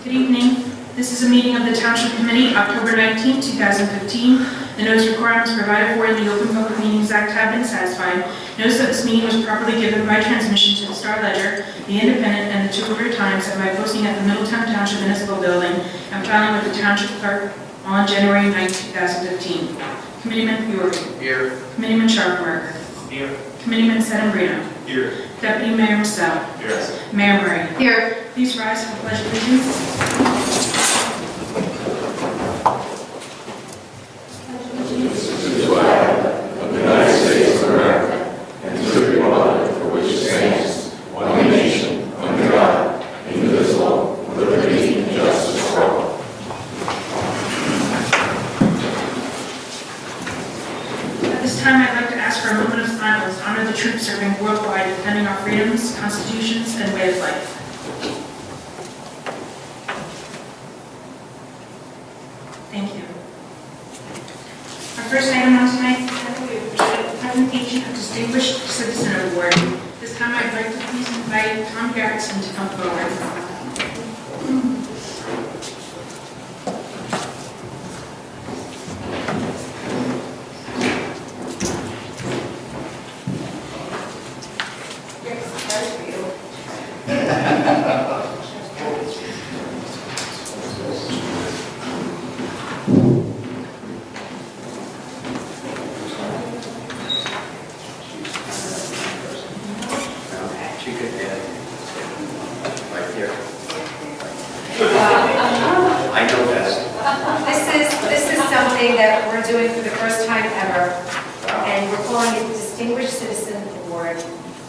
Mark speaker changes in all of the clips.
Speaker 1: Good evening. This is a meeting of the Township Committee, October 19, 2015. The notice requirements provided for in the Open Public Meetings Act have been satisfied. Notice that this meeting was properly given by transmission to the Star Ledger, the Independent, and the Two River Times, and by posting at the Middletown Township Municipal Building and filing with the Township Clerk on January 9, 2015. Committeeman Fiore.
Speaker 2: Here.
Speaker 1: Committeeman Sharpenberger.
Speaker 2: Here.
Speaker 1: Committeeman Sedembrino.
Speaker 2: Here.
Speaker 1: Deputy Mayor Musell.
Speaker 2: Here.
Speaker 1: Mayor Murray.
Speaker 3: Here.
Speaker 1: Please rise for the Pledge of Allegiance. At this time, I'd like to ask for a moment of silence to honor the troops serving worldwide, defending our freedoms, constitutions, and way of life. Thank you. Our first item on tonight's agenda, we have the presentation of Distinguished Citizen Award. This time, I'd like to please invite Tom Garrison to come forward.
Speaker 2: I know best.
Speaker 3: This is something that we're doing for the first time ever, and we're calling it the Distinguished Citizen Award,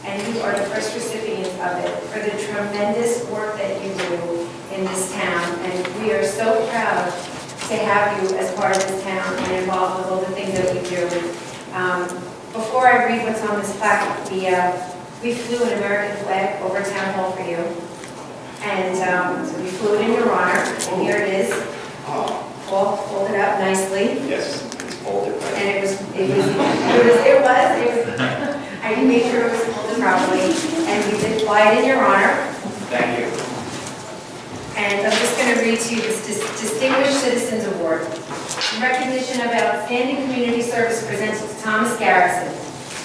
Speaker 3: and you are the first recipient of it for the tremendous work that you do in this town, and we are so proud to have you as part of this town and involved with all the things that we do. Before I read what's on this plaque, we flew an American flag over Town Hall for you. And so we flew it in your honor, and here it is, all folded up nicely.
Speaker 2: Yes, it's folded.
Speaker 3: And it was, I didn't make sure it was folded properly, and we did fly it in your honor.
Speaker 2: Thank you.
Speaker 3: And I'm just going to read to you this Distinguished Citizens Award. In recognition of outstanding community service presented to Thomas Garrison.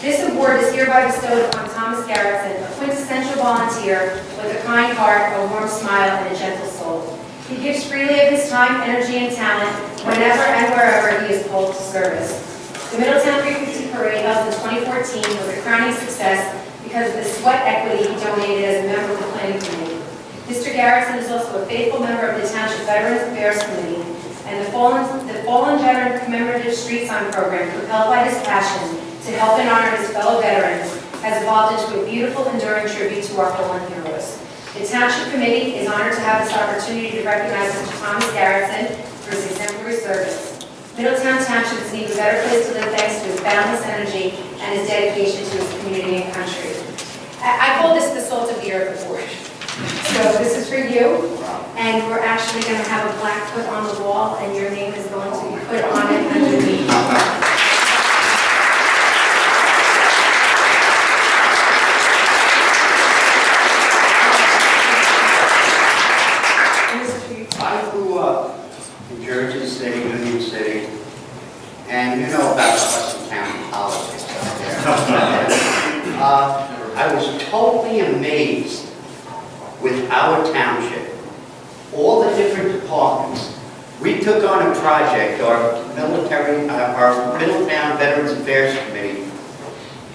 Speaker 3: This award is hereby bestowed upon Thomas Garrison, a quintessential volunteer with a kind heart, a warm smile, and a gentle soul. He gives freely of his time, energy, and talent whenever and wherever he is called to service. The Middletown 350 Parade held in 2014 was a crowning success because of the sweat equity he donated as a member of the planning committee. Mr. Garrison is also a faithful member of the Township Veterans Affairs Committee, and the Fallen Veteran Commemorative Street Sign Program, propelled by his passion to help and honor his fellow veterans, has evolved into a beautiful, enduring tribute to our fallen heroes. The Township Committee is honored to have this opportunity to recognize Mr. Thomas Garrison for his exemplary service. Middletown Township is an even better place to live thanks to his boundless energy and his dedication to his community and country. I call this the Salt of the Earth Award. So this is for you, and we're actually going to have a plaque put on the wall, and your name is going to be put on it underneath.
Speaker 2: I grew up in Jersey City, Union City, and you know about the Hudson County politics out there. I was totally amazed with our township, all the different departments. We took on a project, our Middletown Veterans Affairs Committee.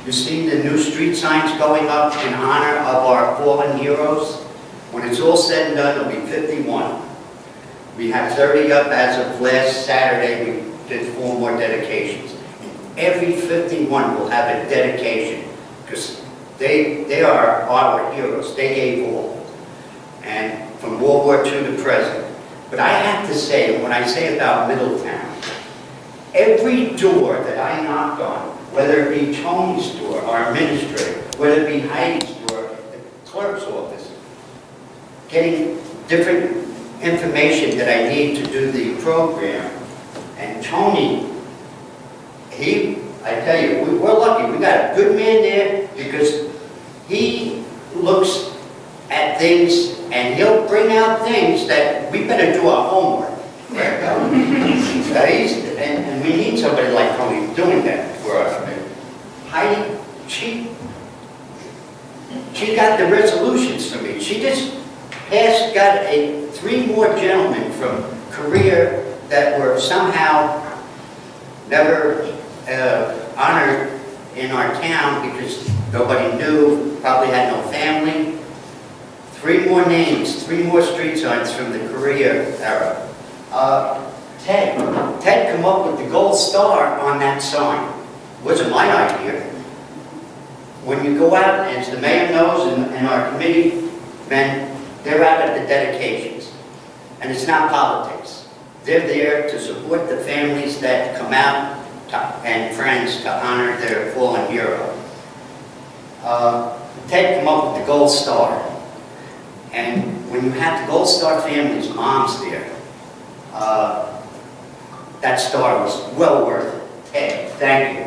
Speaker 2: You see the new street signs going up in honor of our fallen heroes. When it's all said and done, it'll be 51. We have 30 up as of last Saturday. We did 4 more dedications. Every 51 will have a dedication because they are our heroes. They gave all. And from World War II to present. But I have to say, when I say about Middletown, every door that I knocked on, whether it be Tony's door, our administrator, whether it be Heidi's door, the clerk's office, getting different information that I need to do the program. And Tony, I tell you, we're lucky. We got a good man there because he looks at things and he'll bring putting out things that we better do our homework. Right? And we need somebody like Tony doing that for us. Heidi, she got the resolutions for me. She just got 3 more gentlemen from Korea that were somehow never honored in our town because nobody knew, probably had no family. 3 more names, 3 more street signs from the Korea era. Ted come up with the gold star on that sign. Wasn't my idea. When you go out, as the mayor knows and our committee men, they're out at the dedications. And it's not politics. They're there to support the families that come out and friends to honor their fallen hero. Ted come up with the gold star. And when you have the Gold Star family's moms there, that star was well worth it. Ted, thank you.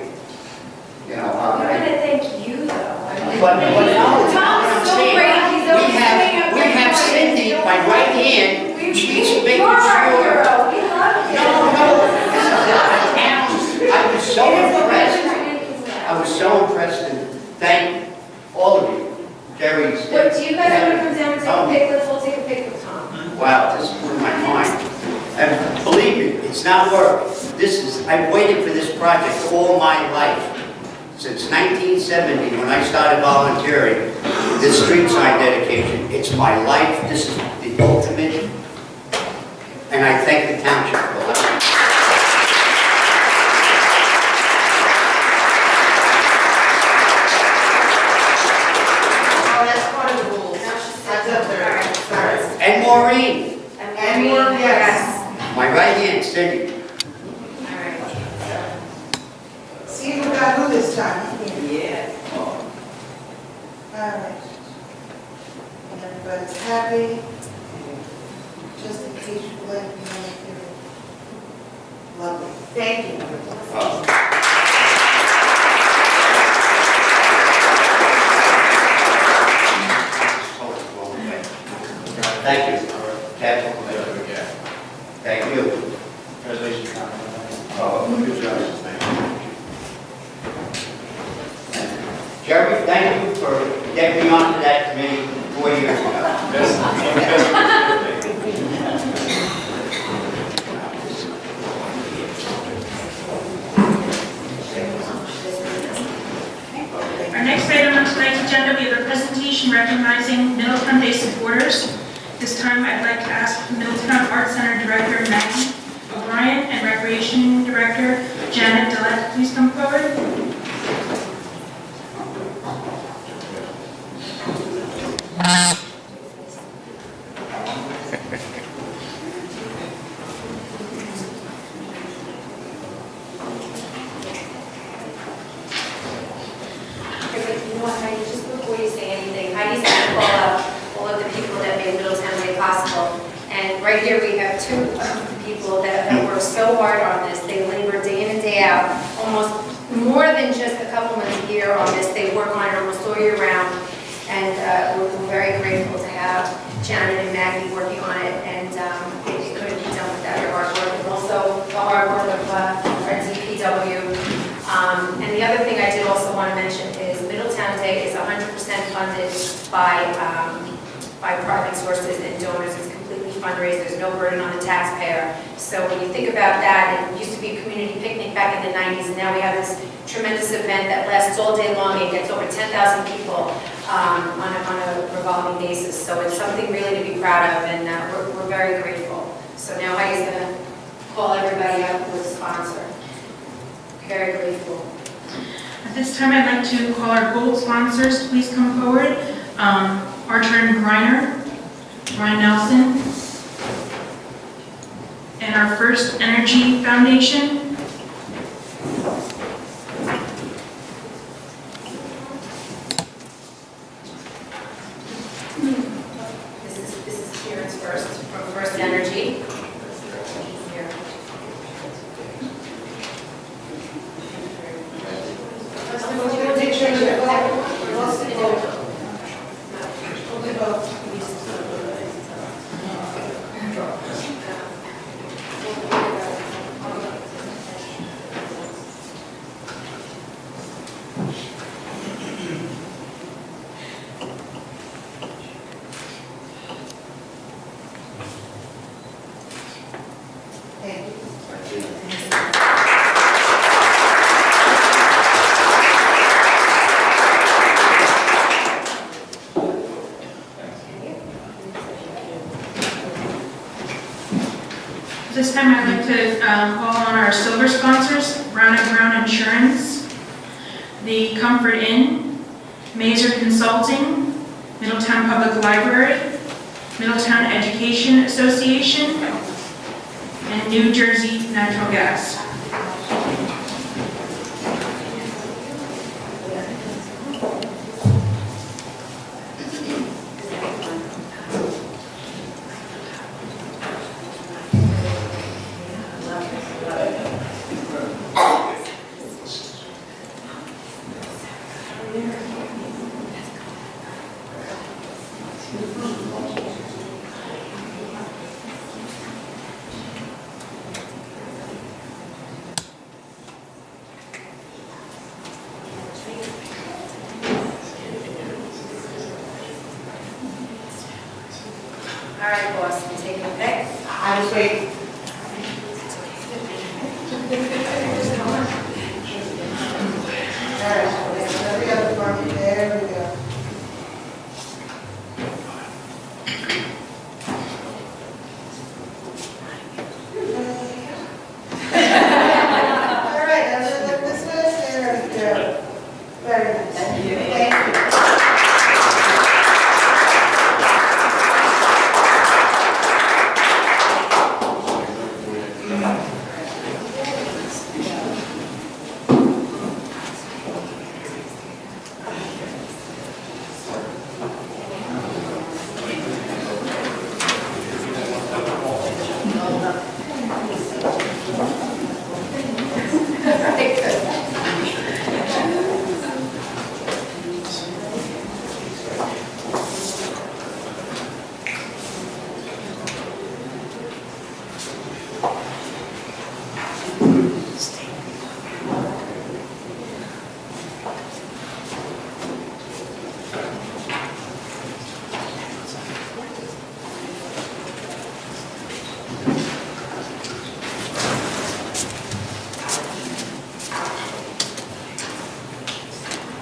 Speaker 2: You know,
Speaker 3: I'm going to thank you, though.
Speaker 2: but no, what I'm
Speaker 3: Tom's so
Speaker 2: saying,
Speaker 3: great. He's always
Speaker 2: we have Cindy, my right hand, she's making
Speaker 3: You're our
Speaker 2: sure.
Speaker 3: hero. We love you.
Speaker 2: No, this is not a town. I was so impressed. I was so impressed, and thank all of you. Jerry's.
Speaker 3: What, do you guys want to come down and take a pic? Let's all take a pic with Tom.
Speaker 2: Wow, this blew my mind. And believe me, it's not work. I've waited for this project all my life. Since 1970, when I started volunteering, this street sign dedication, it's my life. This is the ultimate. And I thank the township for that. And Maureen,
Speaker 3: And Maureen, yes.
Speaker 2: my right hand, Cindy.
Speaker 3: All right.
Speaker 4: See who got who this time.
Speaker 3: Yeah.
Speaker 4: All right. And everybody's happy. Just in case you like me on here. Lovely. Thank you.
Speaker 2: Thank you. Captain. Thank you.
Speaker 5: Congratulations.
Speaker 2: Good job. Jerry, thank you for getting me onto that committee 4 years ago.
Speaker 1: Our next item on tonight's agenda, we have a presentation recognizing Middletown Day Supporters. This time, I'd like to ask Middletown Art Center Director Maggie O'Brien and Recreation Director Janet Dillette, please come forward.
Speaker 3: You know what, Heidi, just before you say anything, Heidi's going to call out all of the people that made Middletown Day possible. And right here, we have 2 people that have worked so hard on this. They labor day in and day out, almost more than just a couple months a year on this. They work on it almost all year round. And we're very grateful to have Janet and Maggie working on it. And it couldn't be done without your hard work. And also the hard work of our DPW. And the other thing I did also want to mention is Middletown Day is 100% funded by private sources and donors. It's completely fundraised. There's no burden on the taxpayer. So when you think about that, it used to be a community picnic back in the 90s, and now we have this tremendous event that lasts all day long. It gets over 10,000 people on a revolving basis. So it's something really to be proud of, and we're very grateful. So now Heidi's going to call everybody up who is a sponsor. Very grateful.
Speaker 1: At this time, I'd like to call our gold sponsors to please come forward. Archer and Griner, Ryan Nelson, and our First Energy Foundation.
Speaker 3: This is Kieran's first, from First Energy. Here.
Speaker 1: This time I'd like to call on our silver sponsors, Brown & Brown Insurance, the Comfort Inn, Mazer Consulting, Middletown Public Library, Middletown Education Association, and New Jersey Natural Gas.
Speaker 3: All right, boss, you take it back.
Speaker 4: I just wait. All right, there we go, Department. There we go. All right, now let's look this way. There we go. Very nice. Thank you. Thank you.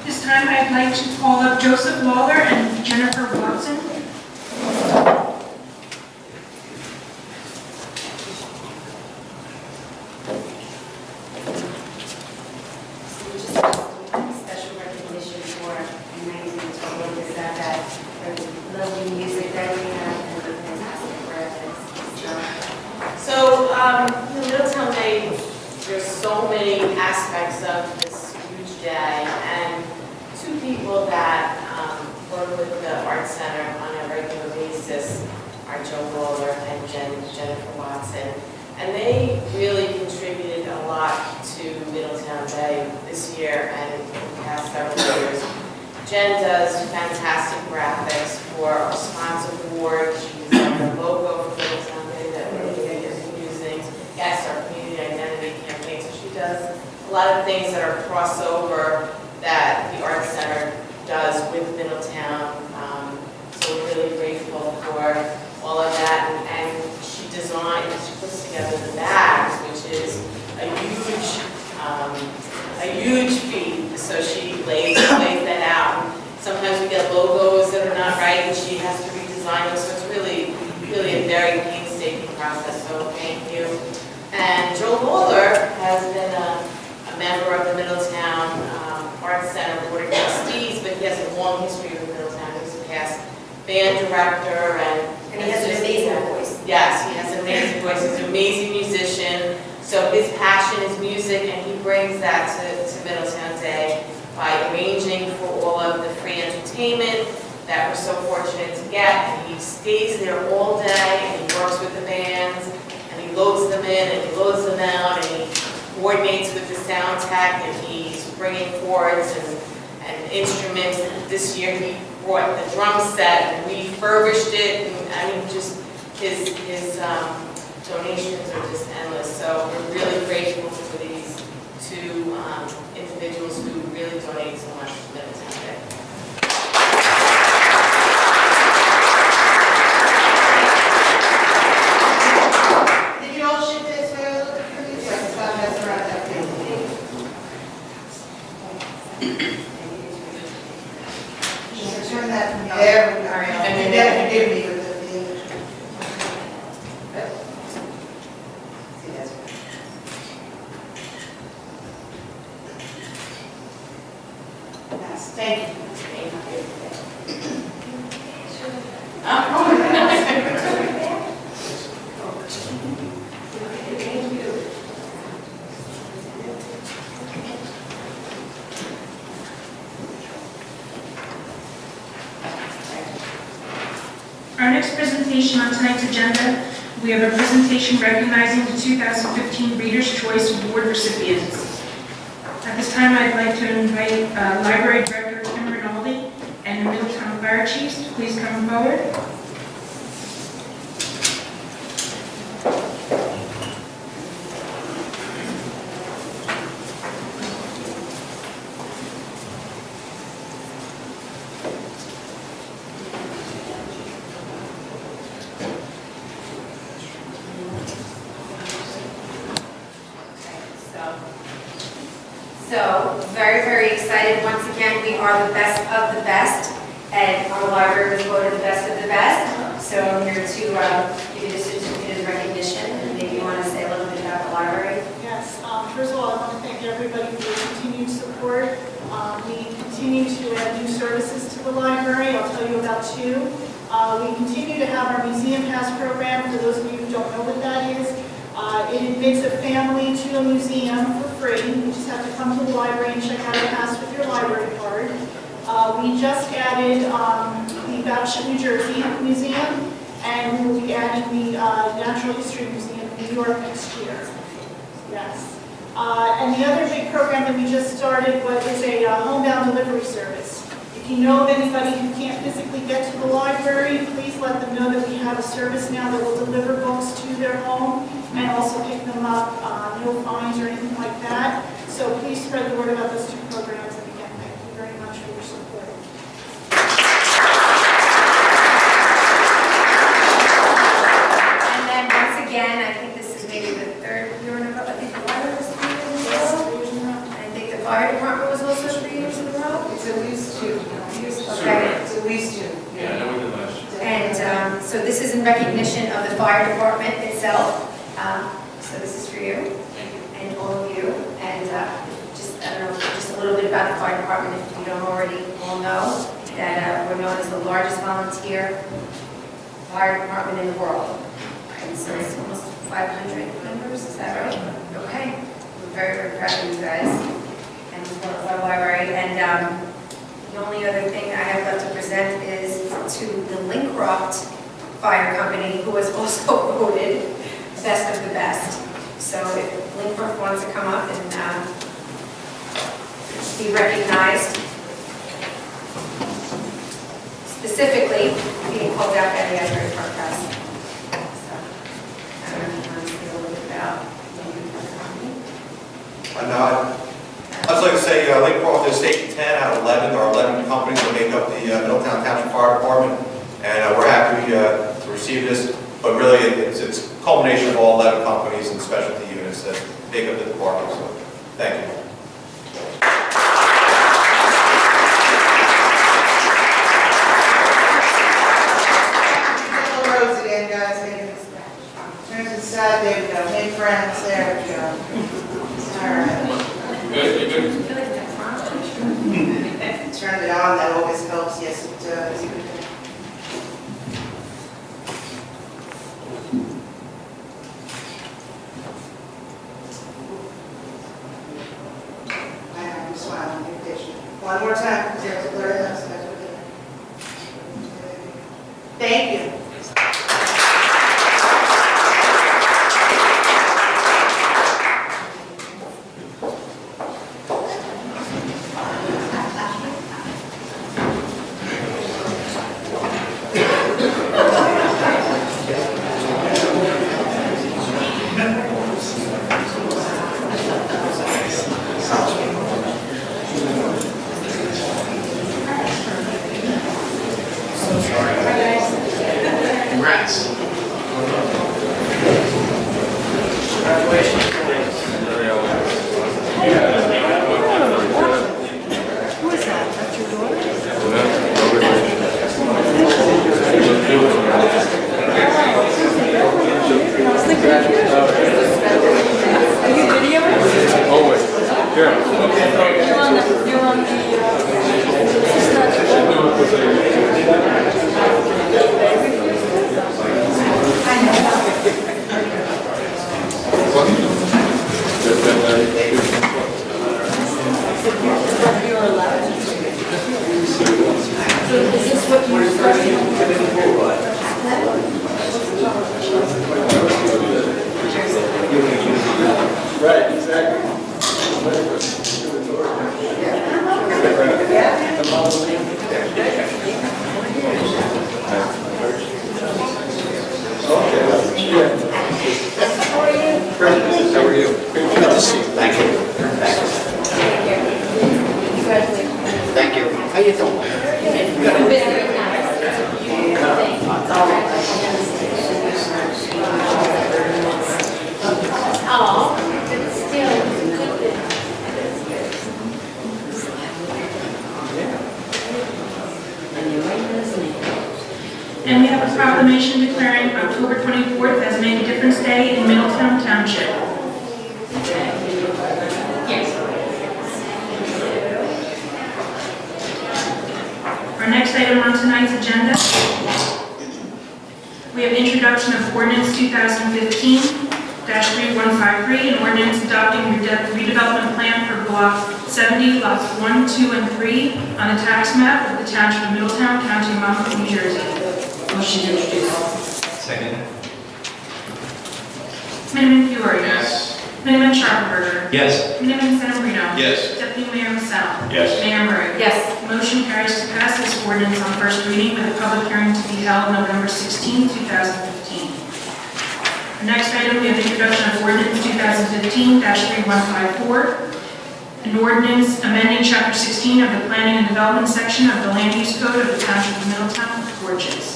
Speaker 1: This time I'd like to call up Joseph Lawler and Jennifer Watson.
Speaker 3: Special recognition for amazing total is that lovely music that we have and the fantastic graphics.
Speaker 5: So, Middletown Day, there's so many aspects of this huge day, and two people that work with the Art Center on a regular basis are Joe Roller and Jennifer Watson. And they really contributed a lot to Middletown Day this year and in the past several years. Jen does fantastic graphics for our sponsor board. She's done the logo for Middletown Day that we're using. Yes, our community identity campaign. So she does a lot of things that are crossover that the Art Center does with Middletown. So we're really grateful for all of that. And she puts together the bags, which is a huge feat. So she lays that out. And sometimes we get logos that are not right, and she has to redesign them. So it's really a very painstaking process. So thank you. And Joe Bowler has been a member of the Middletown Art Center Board of Trustees, but he has a long history with Middletown. He was a past band director,
Speaker 3: And he has an amazing voice.
Speaker 5: Yes, he has an amazing voice. He's an amazing musician. So his passion is music, and he brings that to Middletown Day by arranging for all of the free entertainment that we're so fortunate to get. And he stays there all day, and he works with the bands, and he loads them in, and he loads them out, and he coordinates with the sound tech, and he's bringing cords and instruments. This year he brought the drum set and refurbished it, and I mean, just his donations are just endless. So we're really grateful for these two individuals who really donate so much to Middletown Day.
Speaker 4: Did you all shift this way a little bit, please? So I can stop messing around that thing. Just turn that from there. We go. And then forgive me with the image. Yes, thank you.
Speaker 1: Our next presentation on tonight's agenda, we have a presentation recognizing the 2015 Reader's Choice Award recipients. At this time, I'd like to invite Library Director Tim Rinaldi and the Middletown Fire Chiefs to please come forward.
Speaker 3: So, very, very excited. Once again, we are the best of the best, and our library was voted the best of the best. So I'm here to give you the certificate of recognition, and maybe you want to say a little bit about the library.
Speaker 6: Yes, first of all, I want to thank everybody for your continued support. We continue to add new services to the library. I'll tell you about two. We continue to have our Museum Pass program. For those of you who don't know what that is, it admits a family to a museum for free. You just have to come to the library and check out a pass with your library card. We just added the Township, New Jersey Museum, and we will be adding the Natural History Museum in New York next year. Yes. And the other big program that we just started is a homebound delivery service. If you know of anybody who can't physically get to the library, please let them know that we have a service now that will deliver books to their home and also pick them up, no fines or anything like that. So please spread the word about those two programs, and again, thank you very much for your support.
Speaker 3: And then once again, I think this is maybe the third year in a row. I think the library was 3 years in a row. I think the fire department was also 3 years in a row.
Speaker 4: It's at least two.
Speaker 3: Okay.
Speaker 4: It's at least two.
Speaker 7: Yeah, I know we did last year.
Speaker 3: And so this is in recognition of the fire department itself. So this is for you and all of you. And just, I don't know, just a little bit about the fire department, if you don't already all know, that we're known as the largest volunteer fire department in the world. And so it's almost 500 members, is that right? Okay. We're very, very proud of you guys and as well as our library. And the only other thing I have left to present is to the Lincroft Fire Company, who was also voted best of the best. So if Lincroft wants to come up and be recognized, specifically being called out by the Asbury Park Press. So I don't know if you want to say a little bit about Lincroft Company.
Speaker 8: I'd just like to say Lincroft is state 10 out of 11. There are 11 companies that make up the Middletown Township Fire Department, and we're happy to receive this. But really, it's a culmination of all 11 companies and specialty units that make up the department. So, thank you.
Speaker 4: Couple rows again, guys. There's a side, there we go. Make friends, there we go. All right.
Speaker 7: Good, you good?
Speaker 3: I feel like that's wrong.
Speaker 4: Turned it on, that always helps. Yes, it does. I am smiling, you're patient. One more time, because there's a blur in us. Thank you.
Speaker 7: Right, exactly.
Speaker 2: How are you? Good to see you. Thank you. Thank you. How you doing?
Speaker 1: And we have a proclamation declaring October 24th as Make a Difference Day in Middletown Township. Our next item on tonight's agenda, we have introduction of ordinance 2015-3153, an ordinance adopting redevelopment plan for block 70, lots 1, 2, and 3 on the tax map of the Township of Middletown, County of Monmouth, New Jersey.
Speaker 3: Motion to introduce.
Speaker 7: Second.
Speaker 1: Committeeman Fiore.
Speaker 7: Yes.
Speaker 1: Committeeman Sharpenberger.
Speaker 7: Yes.
Speaker 1: Committeeman Sedambrino.
Speaker 7: Yes.
Speaker 1: Deputy Mayor Massell.
Speaker 7: Yes.
Speaker 1: Mayor Murray.
Speaker 3: Yes.
Speaker 1: Motion carries to pass this ordinance on first reading with a public hearing to be held November 16, 2015. The next item, we have introduction of ordinance 2015-3154, an ordinance amending Chapter 16 of the Planning and Development section of the Land Use Code of the Township of Middletown, Porches.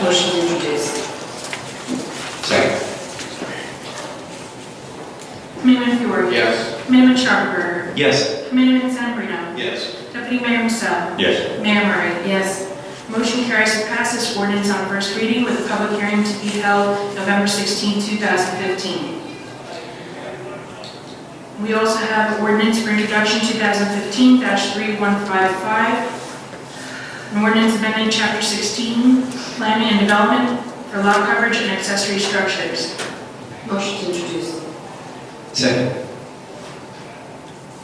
Speaker 3: Motion to introduce.
Speaker 7: Second.
Speaker 1: Committeeman Fiore.
Speaker 7: Yes.
Speaker 1: Committeeman Sharpenberger.
Speaker 7: Yes.
Speaker 1: Committeeman Sedambrino.
Speaker 7: Yes.
Speaker 1: Deputy Mayor Massell.
Speaker 7: Yes.
Speaker 1: Mayor Murray.
Speaker 3: Yes.
Speaker 1: Motion carries to pass this ordinance on first reading with a public hearing to be held November 16, 2015. We also have ordinance for introduction 2015-3155, an ordinance amending Chapter 16, Planning and Development for lot coverage and accessory structures.
Speaker 3: Motion to introduce.
Speaker 7: Second.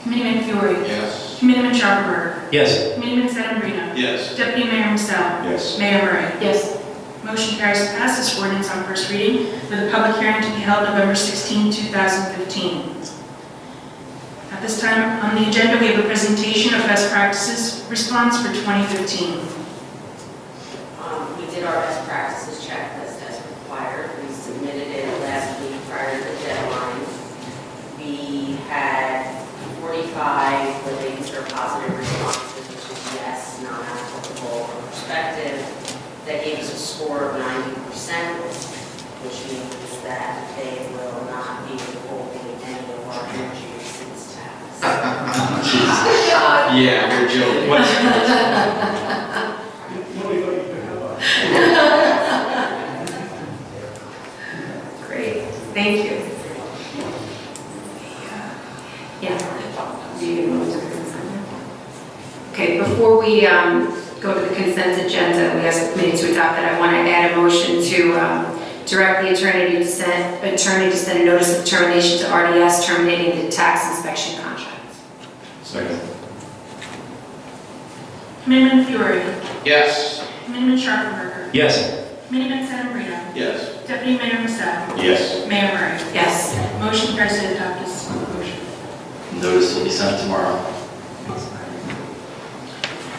Speaker 1: Committeeman Fiore.
Speaker 7: Yes.
Speaker 1: Committeeman Sharpenberger.
Speaker 7: Yes.
Speaker 1: Committeeman Sedambrino.
Speaker 7: Yes.
Speaker 1: Deputy Mayor Massell.
Speaker 7: Yes.
Speaker 1: Mayor Murray.
Speaker 3: Yes.
Speaker 1: Motion carries to pass this ordinance on first reading with a public hearing to be held November 16, 2015. At this time on the agenda, we have a presentation of best practices response for 2015.
Speaker 9: We did our best practices checklist as required. We submitted it last week prior to the deadline. We had 45 what they consider positive responses, which is yes, non-applicable, or perspective. That gave us a score of 90%, which means that they will not be withholding any of our energy receipts tax.
Speaker 7: Yeah, you're joking. What's
Speaker 3: Great. Thank you. Yeah. Do you move to the consent? Okay, before we go to the consent agenda, we ask the committee to adopt that. I want to add a motion to direct the attorney to send a notice of termination to RDS terminating the tax inspection contract.
Speaker 7: Second.
Speaker 1: Committeeman Fiore.
Speaker 7: Yes.
Speaker 1: Committeeman Sharpenberger.
Speaker 7: Yes.
Speaker 1: Committeeman Sedambrino.
Speaker 7: Yes.
Speaker 1: Deputy Mayor Massell.
Speaker 7: Yes.
Speaker 1: Mayor Murray.
Speaker 3: Yes.
Speaker 1: Motion carries to adopt this motion.
Speaker 10: Notice will be sent tomorrow.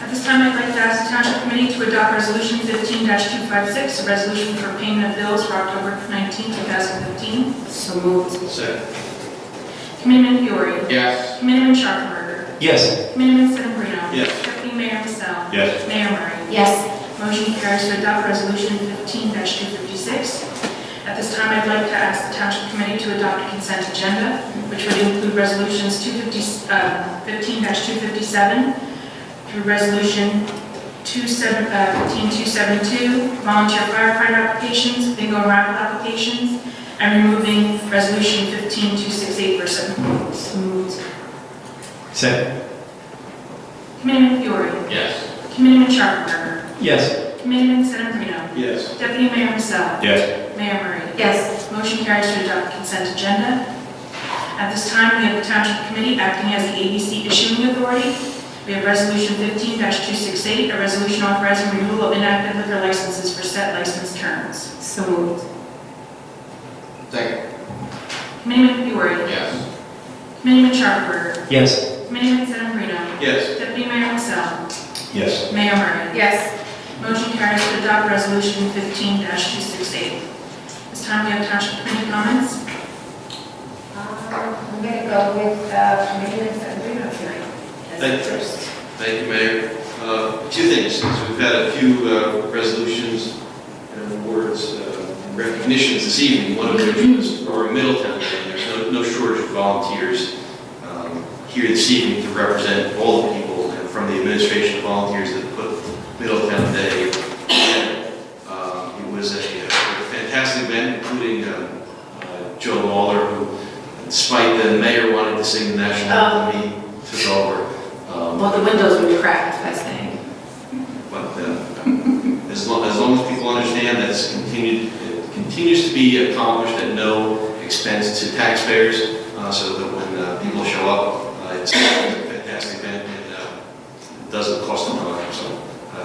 Speaker 1: At this time, I'd like to ask the Township Committee to adopt Resolution 15-256, a resolution for payment of bills for October 19, 2015.
Speaker 3: So moved.
Speaker 7: Second.
Speaker 1: Committeeman Fiore.
Speaker 7: Yes.
Speaker 1: Committeeman Sharpenberger.
Speaker 10: Yes.
Speaker 1: Committeeman Sedambrino.
Speaker 7: Yes.
Speaker 1: Deputy Mayor Massell.
Speaker 7: Yes.
Speaker 1: Mayor Murray.
Speaker 3: Yes.
Speaker 1: Motion carries to adopt Resolution 15-256. At this time, I'd like to ask the Township Committee to adopt a consent agenda, which would include Resolutions 15-257 through Resolution 15-272, volunteer firefighter applications, bingo and raffle applications, and removing Resolution 15-268 for 7 votes.
Speaker 3: So moved.
Speaker 7: Second.
Speaker 1: Committeeman Fiore.
Speaker 7: Yes.
Speaker 1: Committeeman Sharpenberger.
Speaker 7: Yes.
Speaker 1: Committeeman Sedambrino.
Speaker 7: Yes.
Speaker 1: Deputy Mayor Michelle.
Speaker 7: Yes.
Speaker 1: Mayor Murray.
Speaker 3: Yes.
Speaker 1: Motion carries to adopt consent agenda. At this time, we have the Township Committee acting as the ABC issuing authority. We have Resolution 15-268, a resolution authorizing renewal of inactive liquor licenses for set license terms.
Speaker 3: So moved.
Speaker 7: Second.
Speaker 1: Committeeman Fiore.
Speaker 7: Yes.
Speaker 1: Committeeman Sharpenberger.
Speaker 7: Yes.
Speaker 1: Committeeman Sedambrino.
Speaker 7: Yes.
Speaker 1: Deputy Mayor Michelle.
Speaker 7: Yes.
Speaker 1: Mayor Murray.
Speaker 3: Yes.
Speaker 1: Motion carries to adopt Resolution 15-268. This time, we have Township Committee comments.
Speaker 3: I'm going to go with Committeeman Sedambrino tonight.
Speaker 11: Thank you. Thank you, Mayor. Two things. We've had a few resolutions and awards and recognitions this evening. One of which was for Middletown Day. There's no shortage of volunteers here this evening to represent all the people, and from the administration volunteers that put Middletown Day together. It was a fantastic event, including Joe Lawler, who, despite the mayor wanting to sing the national anthem, he took over.
Speaker 3: Well, the windows would be cracked, I think.
Speaker 11: But as long as people understand that it continues to be accomplished at no expense to taxpayers, so that when people show up, it's a fantastic event and it doesn't cost them money. So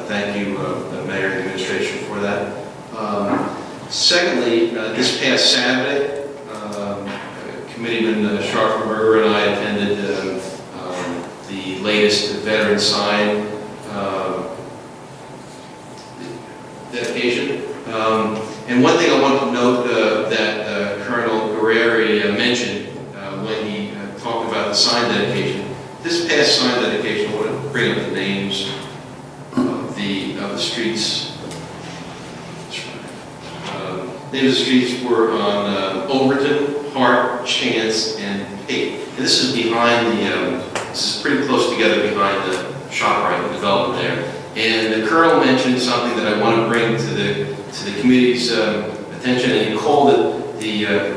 Speaker 11: thank you, the mayor and administration, for that. Secondly, this past Saturday, Committeeman Sharpenberger and I attended the latest veteran sign dedication. And one thing I want to note that Colonel Guerreri mentioned when he talked about the sign dedication. This past sign dedication, I want to bring up the names of the streets. Names of the streets were on Overton, Hart, Chance, and Pate. And this is behind this is pretty close together behind the ShopRite development there. And the Colonel mentioned something that I want to bring to the committee's attention, and he called it the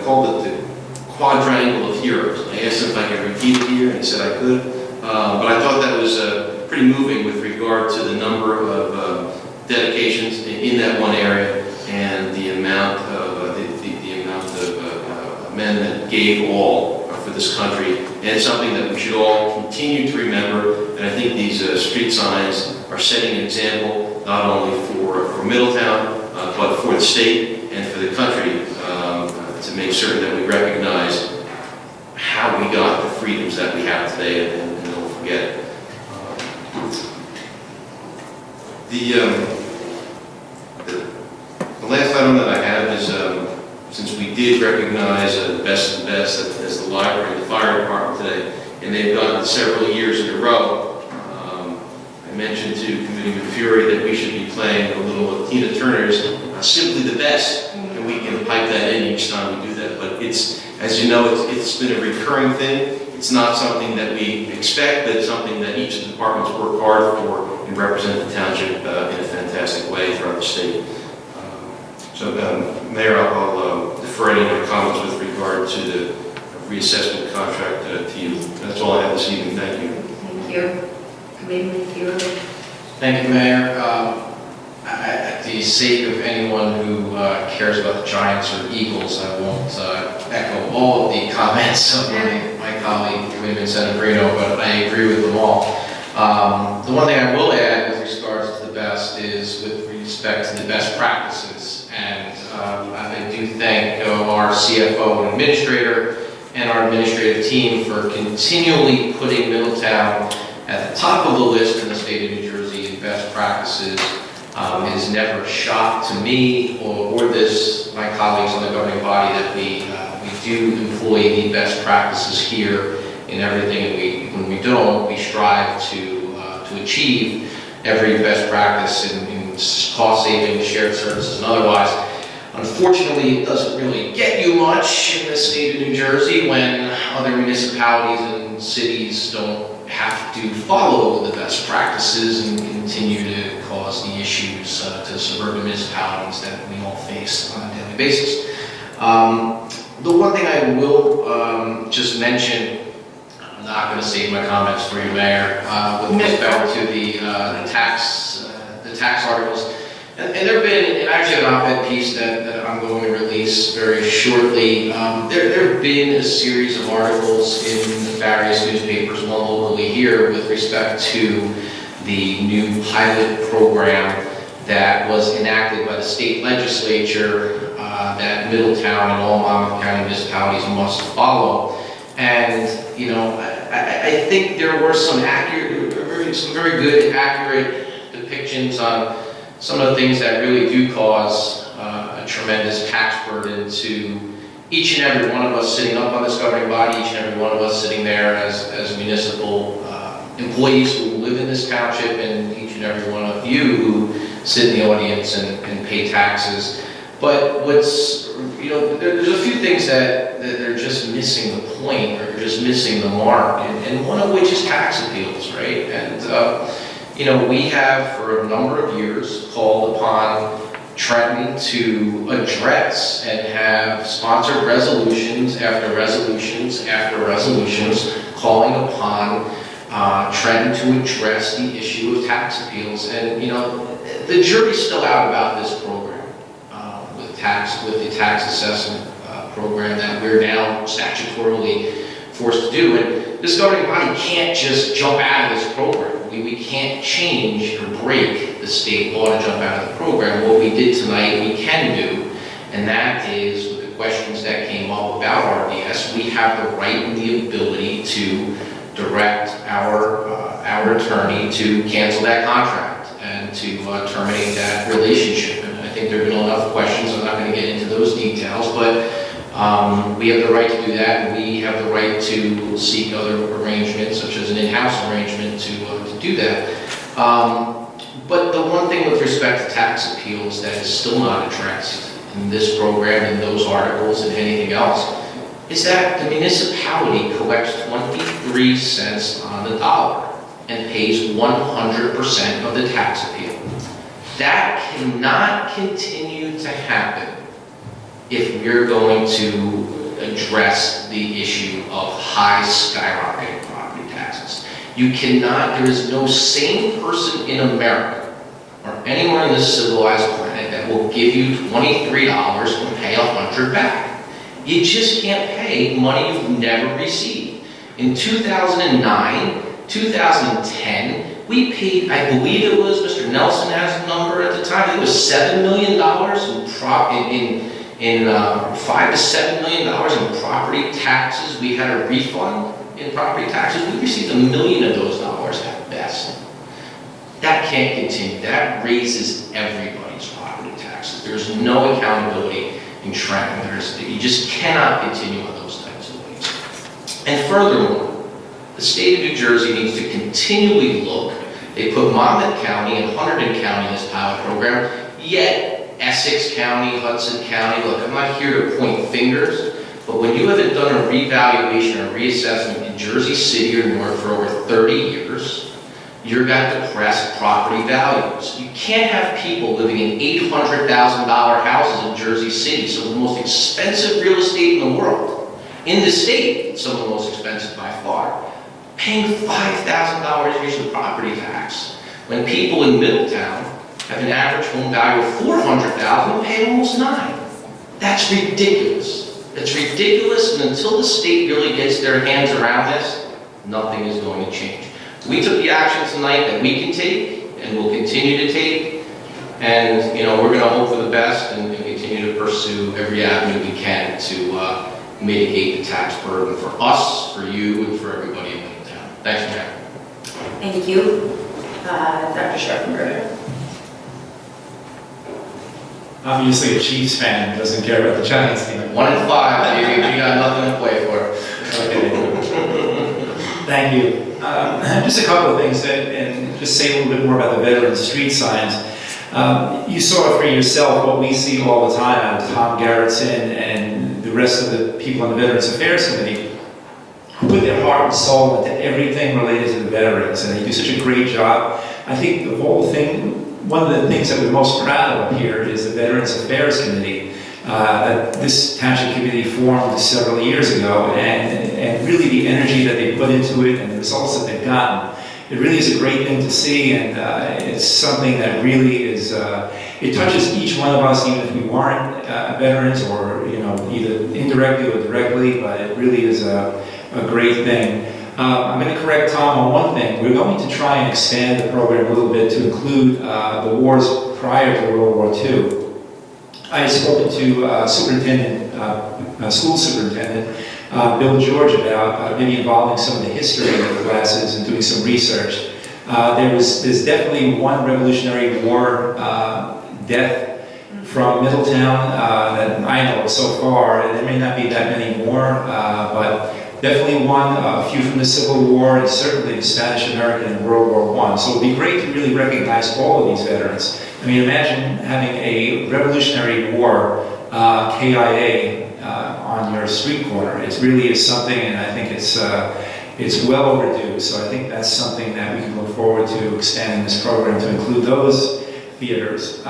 Speaker 11: quadrangle of heroes. I asked him if I could repeat it here, and he said I could. But I thought that was pretty moving with regard to the number of dedications in that one area and the amount of men that gave all for this country. And it's something that we should all continue to remember. And I think these street signs are setting an example not only for Middletown, but for the state and for the country, to make certain that we recognize how we got the freedoms that we have today and don't forget it. The last item that I have is, since we did recognize the best of the best as the library and the fire department today, and they've done it several years in a row, I mentioned to Committeeman Fury that we should be playing a little of Tina Turner's Simply the Best, and we can pipe that in each time we do that. But it's, as you know, it's been a recurring thing. It's not something that we expect, but it's something that each of the departments work hard for and represent the township in a fantastic way throughout the state. Mayor, I'll defer any other comments with regard to the reassessment contract to you. That's all I have this evening. Thank you.
Speaker 3: Thank you. Committeeman Fiore.
Speaker 12: Thank you, Mayor. At the sake of anyone who cares about the Giants or Eagles, I won't echo all of the comments of my colleague, Committeeman Sedambrino, but I agree with them all. The one thing I will add with regards to the best is with respect to the best practices. And I do thank our CFO and administrator and our administrative team for continually putting Middletown at the top of the list in the state of New Jersey in best practices. It is never a shock to me or my colleagues on the governing body that we do employ the best practices here in everything. And when we don't, we strive to achieve every best practice in cost saving, shared services, and otherwise. Unfortunately, it doesn't really get you much in the state of New Jersey when other municipalities and cities don't have to follow the best practices and continue to cause the issues to suburban municipalities that we all face on a daily basis. The one thing I will just mention, I'm not going to save my comments for you, Mayor, with respect to the tax articles. And there have been, and I actually have an op-ed piece that I'm going to release very shortly. There have been a series of articles in various newspapers, one locally here, with respect to the new pilot program that was enacted by the state legislature that Middletown and all Monmouth County municipalities must follow. And, you know, I think there were some very good, accurate depictions on some of the things that really do cause a tremendous tax burden to each and every one of us sitting up on this governing body, each and every one of us sitting there as municipal employees who live in this township, and each and every one of you who sit in the audience and pay taxes. But what's, you know, there's a few things that they're just missing the point, or just missing the mark, and one of which is tax appeals, right? And, you know, we have for a number of years called upon Trenton to address and have sponsored resolutions after resolutions after resolutions calling upon Trenton to address the issue of tax appeals. And, you know, the jury's still out about this program with the tax assessment program that we're now statutorily forced to do. And this governing body can't just jump out of this program. We can't change or break the state law to jump out of the program. What we did tonight, we can do, and that is, with the questions that came up about RDS, we have the right and the ability to direct our attorney to cancel that contract and to terminate that relationship. And I think there have been enough questions. I'm not going to get into those details, but we have the right to do that, and we have the right to seek other arrangements, such as an in-house arrangement, to do that. But the one thing with respect to tax appeals that is still not addressed in this program, in those articles, and anything else, is that the municipality collects 23 cents on the dollar and pays 100% of the tax appeal. That cannot continue to happen if we're going to address the issue of high skyrocketing property taxes. You cannot, there is no sane person in America or anywhere on this civilized planet that will give you $23 and pay $100 back. You just can't pay money you've never received. In 2009, 2010, we paid, I believe it was, Mr. Nelson has the number at the time, it was $7 million in $5 to $7 million in property taxes. We had a refund in property taxes. We received $1 million of those dollars at best. That can't continue. That raises everybody's property taxes. There's no accountability in Trenton. You just cannot continue on those types of ways. And furthermore, the state of New Jersey needs to continually look. They put Monmouth County and Hunterdon County in this pilot program, yet Essex County, Hudson County, look, I'm not here to point fingers, but when you haven't done a revaluation or reassessment in Jersey City or Newark for over 30 years, you've got depressed property values. You can't have people living in $800,000 houses in Jersey City, some of the most expensive real estate in the world, in the state, some of the most expensive by far, paying $5,000 each in property tax, when people in Middletown have an average home value of $400,000 and pay almost $9,000. That's ridiculous. It's ridiculous, and until the state really gets their hands around this, nothing is going to change. We took the action tonight that we can take, and will continue to take, and you know, we're going to hope for the best and continue to pursue every avenue we can to mitigate the tax burden for us, for you, and for everybody in Middletown. Thanks, Mayor.
Speaker 3: Thank you. Dr. Sharpenberger.
Speaker 13: Obviously, a Chiefs fan doesn't care about the Giants team.
Speaker 12: 1 in 5, baby. We got nothing to play for.
Speaker 13: Okay. Thank you. Just a couple of things, and just say a little bit more about the veteran street signs. You saw for yourself what we see all the time out of Tom Garrettson and the rest of the people on the Veterans Affairs Committee, who put their heart and soul into everything related to the veterans, and they do such a great job. I think the whole thing, one of the things that we're most proud of here is the Veterans Affairs Committee. that this township committee formed several years ago, and really the energy that they put into it and the results that they've gotten. It really is a great thing to see, and it's something that really is, it touches each one of us, even if we weren't veterans or, either indirectly or directly, but it really is a great thing. I'm going to correct Tom on one thing. We're going to try and expand the program a little bit to include the wars prior to World War II. I had spoken to school superintendent Bill George about maybe involving some of the history of the classes and doing some research. There's definitely one Revolutionary War death from Middletown that I know of so far. There may not be that many more, but definitely one, a few from the Civil War, and certainly the Spanish-American and World War I. So it would be great to really recognize all of these veterans. I mean, imagine having a Revolutionary War KIA on your street corner. It really is something, and I think it's well overdue. So I think that's something that we can look forward to expanding this program to include those theaters.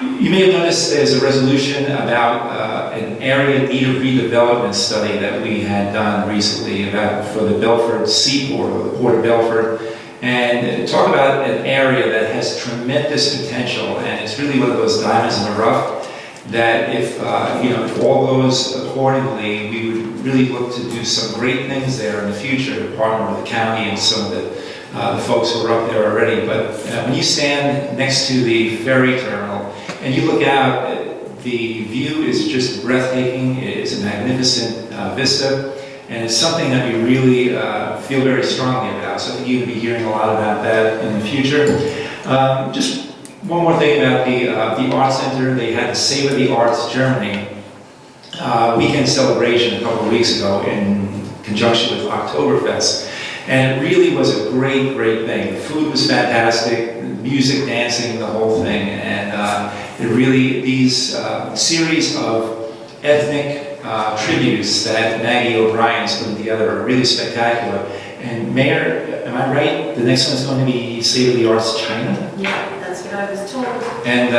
Speaker 13: You may have noticed there's a resolution about an area need of redevelopment study that we had done recently for the Belford Seaport, or the Port of Belford, and talk about an area that has tremendous potential, and it's really one of those diamonds in the rough that if all goes accordingly, we would really look to do some great things there in the future, to partner with the county and some of the folks who are up there already. But when you stand next to the ferry terminal and you look out, the view is just breathtaking. It's a magnificent vista, and it's something that we really feel very strongly about. So I think you're going to be hearing a lot about that in the future. Just one more thing about the Arts Center. They had the Savor the Arts Germany weekend celebration a couple of weeks ago in conjunction with Oktoberfest. And it really was a great, great thing. The food was fantastic, music, dancing, the whole thing. And it really, these series of ethnic tributes that Maggie O'Brien's putting together are really spectacular. And Mayor, am I right? The next one's going to be State of the Arts China?
Speaker 3: Yeah, that's what I was told.
Speaker 13: And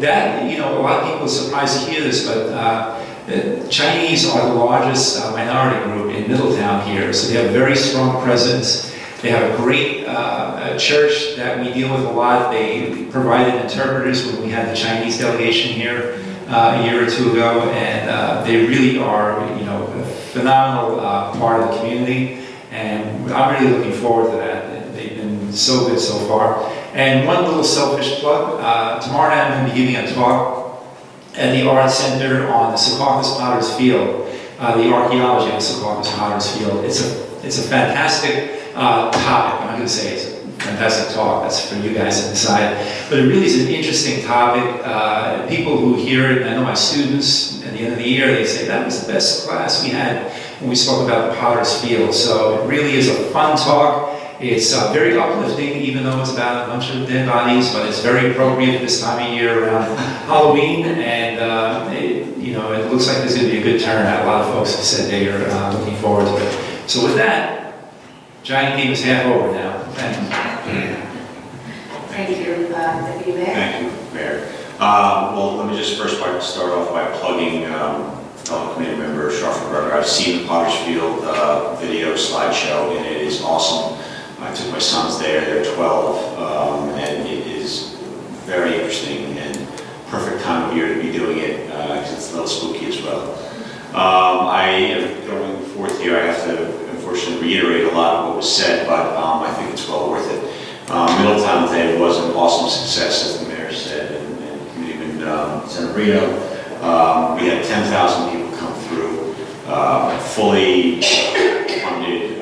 Speaker 13: that, a lot of people are surprised to hear this, but Chinese are the largest minority group in Middletown here, so they have a very strong presence. They have a great church that we deal with a lot. They provided interpreters when we had the Chinese delegation here a year or two ago, and they really are, a phenomenal part of the community, and I'm really looking forward to that. They've been so good so far. And one little selfish plug, tomorrow night I'm going to be giving a talk at the Arts Center on the Secaucus Potter's Field, the archaeology of the Secaucus Potter's Field. It's a fantastic topic. I'm not going to say it's a fantastic talk, that's for you guys to decide, but it really is an interesting topic. People who hear it, I know my students, at the end of the year, they say, that was the best class we had when we spoke about the Potter's Field. So it really is a fun talk. It's very uplifting, even though it's about a bunch of dead bodies, but it's very appropriate this time of year around Halloween, and it looks like there's going to be a good turnout. A lot of folks have said they are looking forward to it. So with that, Giant Game is half over now. Thank you.
Speaker 3: Thank you, Deputy Mayor.
Speaker 14: Thank you, Mayor. Well, let me just first start off by plugging fellow committee member Scharfenberger. I've seen the Potter's Field video slideshow, and it is awesome. I took my sons there, they're 12, and it is very interesting and perfect time of year to be doing it, because it's a little spooky as well. Going forth here, I have to unfortunately reiterate a lot of what was said, but I think it's well worth it. Middletown Day was an awesome success, as the mayor said, and Committeeman Senabrino. We had 10,000 people come through, fully funded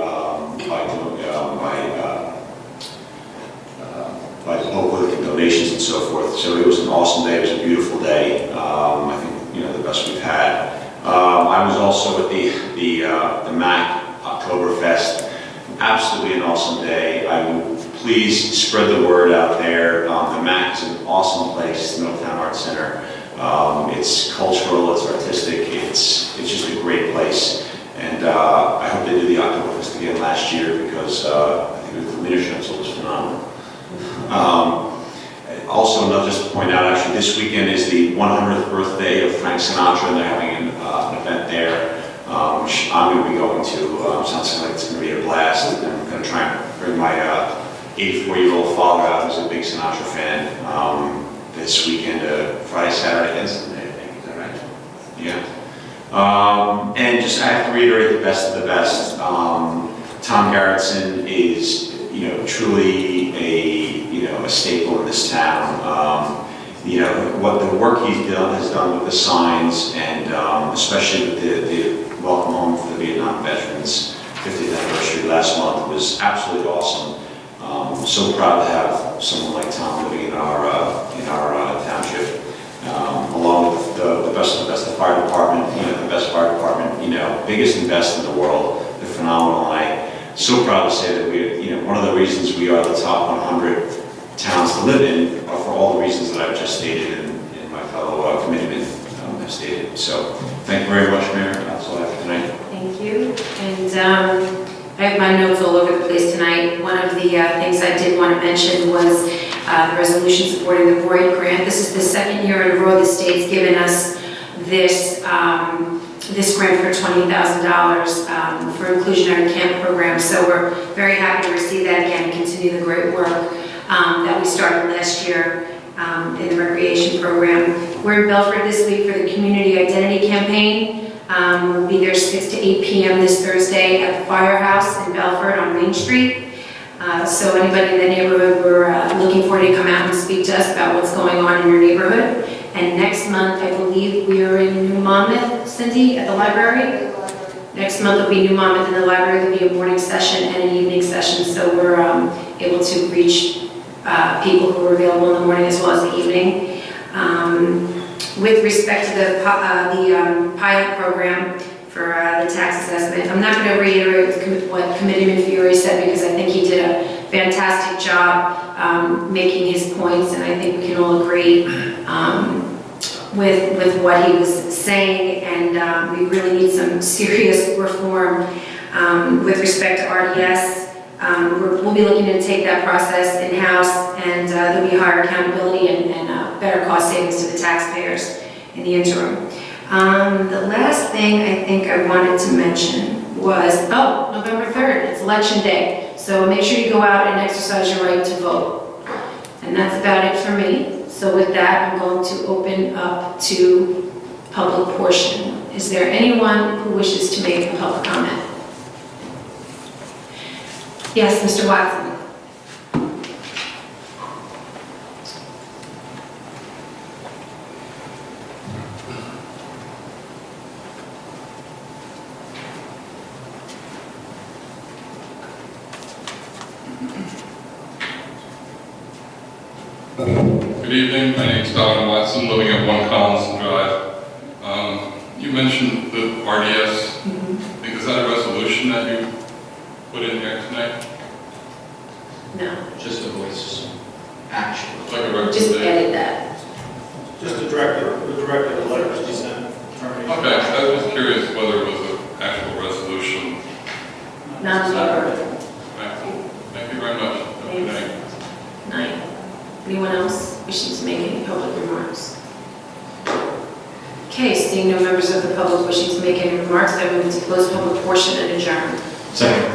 Speaker 14: by local donations and so forth. So it was an awesome day. It was a beautiful day. I think the best we've had. I was also at the MAC Oktoberfest. Absolutely an awesome day. I would please spread the word out there. The MAC is an awesome place, the Middletown Arts Center. It's cultural, it's artistic, it's just a great place. And I hope they do the Oktoberfest again last year, because I think the Wiener Schnitzel was phenomenal. also, another just to point out, actually, this weekend is the 100th birthday of Frank Sinatra, and they're having an event there, which I'm going to be going to. Sounds like it's going to be a blast. And I'm going to try and bring my 84-year-old father out, who's a big Sinatra fan, this weekend, Friday, Saturday, and Sunday, I think. Is that right? Yeah. And just, I have to reiterate the best of the best. Tom Garrettson is, truly a staple in this town. What the work has done with the signs, and especially with the welcome home for the Vietnam veterans 50th anniversary last month was absolutely awesome. I'm so proud to have someone like Tom living in our township, along with the best of the best, the fire department, the best fire department, biggest and best in the world. They're phenomenal. And I'm so proud to say that one of the reasons we are the top 100 towns to live in are for all the reasons that I've just stated and my fellow committeemen have stated. So thank you very much, Mayor. That's all I have tonight.
Speaker 3: Thank you. And I have my notes all over the place tonight. One of the things I did want to mention was the resolution supporting the Boyd grant. This is the second year in a row the state's given us this grant for $20,000 for inclusionary camp programs. So we're very happy to receive that again and continue the great work that we started last year in the recreation program. We're in Belford this week for the Community Identity Campaign. We'll be there 6 to 8 p.m. this Thursday at the Firehouse in Belford on Main Street. So anybody in the neighborhood, we're looking for you to come out and speak to us about what's going on in your neighborhood. And next month, I believe we are in New Monmouth, Cindy, at the library. Next month will be New Monmouth in the library. There'll be a morning session and an evening session, so we're able to reach people who are available in the morning as well as the evening. With respect to the pilot program for the tax assessment, I'm not going to reiterate what Committeeman Fiore said because I think he did a fantastic job making his points, and I think we can all agree with what he was saying, and we really need some serious reform with respect to RDS. We'll be looking to take that process in-house, and there'll be higher accountability and better cost savings to the taxpayers in the interim. The last thing I think I wanted to mention was, November 3rd, it's Election Day. So make sure you go out and exercise your right to vote. And that's about it for me. So with that, I'm going to open up to public portion. Is there anyone who wishes to make a public comment? Yes, Mr. Watson.
Speaker 15: Good evening, my name is Don Watson, living at 1 Collinson Drive. You mentioned the RDS. Is that a resolution that you put in there tonight?
Speaker 3: No.
Speaker 12: Just a voice action.
Speaker 15: It's like a recommendation?
Speaker 3: Just edit that.
Speaker 7: Just the director of the letters he sent.
Speaker 15: Okay, I was just curious whether it was an actual resolution.
Speaker 3: Not paper.
Speaker 15: Thank you very much. Have a good night.
Speaker 3: Night. Anyone else wishing to make any public remarks? Okay, seeing no members of the public wishing to make any remarks, I move to close public portion and adjourn.
Speaker 12: Second.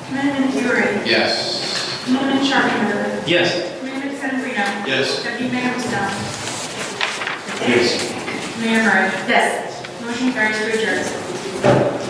Speaker 1: Committeeman Fiore.
Speaker 12: Yes.
Speaker 1: Committeeman Sharpton.
Speaker 13: Yes.
Speaker 1: Committeeman Sedambrino.
Speaker 12: Yes.
Speaker 1: Deputy Mayor Michelle.
Speaker 12: Yes.
Speaker 1: Mayor Murray.
Speaker 3: Yes.
Speaker 1: Motion carries to adjourn.